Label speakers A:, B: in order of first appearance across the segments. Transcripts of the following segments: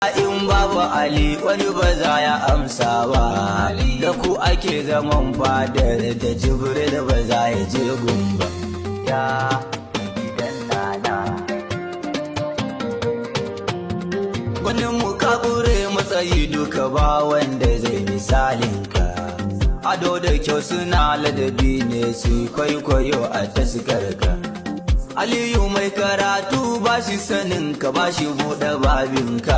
A: In babu Ali wani ba za ya amsa ba, da ku ake zaman fadar da Jibril ba za ya je gumba. Ya gidan nana wani mukabure matsayi duka ba wanda zai misalinka. Ado da kyau suna ladabi ne su kwaikwayo a taskarka. Aliyu mai karatu ba shi saninka ba shi buɗe babinka.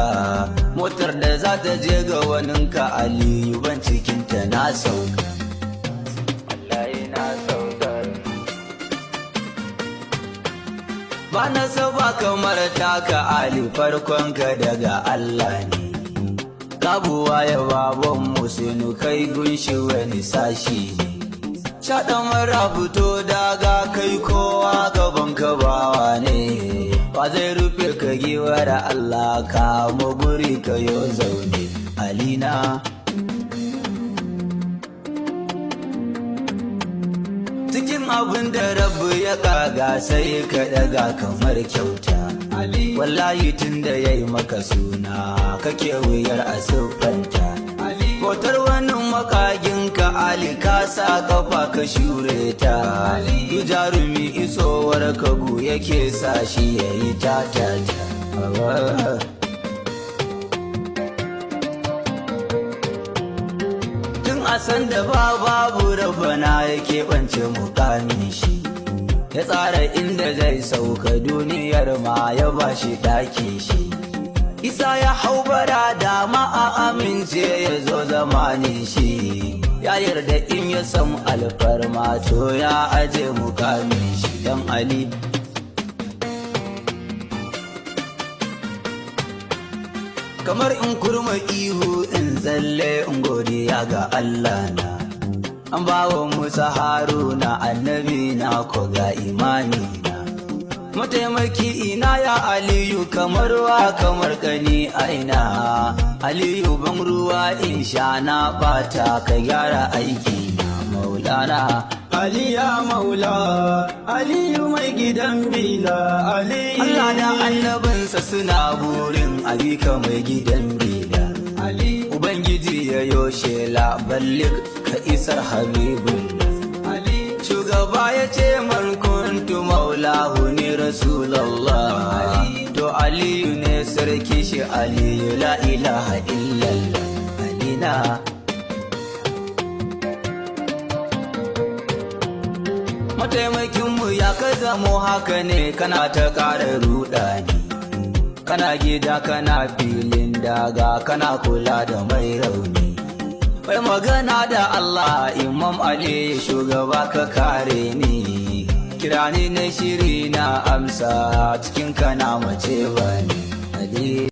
A: Motar da za ta je ga waninka Aliyu ban cikinta na sauka. Wallahi na sauka. Ba na saba kamar taka Ali farkonka daga Allah ne. Kabuwa ya baban musinu kai gunshi wani sashi ne. Shaɗa mara fito daga kai kowa gaban ka bawa ne. Ba zai rufe ka giwa da Allah ka guri ka yo zaune Alina. Cikin abin da rabu ya kaga sai ka daga kamar kyauta. Wallahi tun da ya yi maka suna kake wuyar a siffanta. Bautar wani makaginka Ali ka sa kafa ka shure ta. Yi jarumi isowar kagu yake sa shi ya yi tatata. Tun a san da babu rabana yake ɓance mukamin shi. Ya tsara inda zai sauka duniyar ma ya bashi ɗaki shi. Isa ya hau bara dama a amince ya zo zamanin shi. Ya yarda in ya samu alfarma to ya aje mukamin shi dan Ali. Kamar in kurma ihu in tsalle in godiya ga Allah na. An bawa Musa Haruna annabi na ko ga imani na. Mataimaki ina ya Aliyu kamar wa kamar kani aina. Aliyu ban ruwa in sha na bata ka gyara aiki na Maulana.
B: Ali ya Maula, Aliyu mai gidan bila, Aliyu.
A: Allah da annabinsa suna burin abika mai gidan bila.
B: Ali.
A: Ubangiji ya yoshe la ballik ka isar Habibullah. Shugaba ya ce man kuntu maulahu ne Rasulallah. To Aliyu ne sarki shi Aliyu la ilaha illallah. Alina. Mataimakinmu ya ka zamo haka ne kana ta ƙara rudani. Kana gida kana filin daga kana kula da mai rauni. Mai magana da Allah Imam Ali shugaba ka kare ni. Kira ni na shiri na amsa cikin kana mace bani Ali.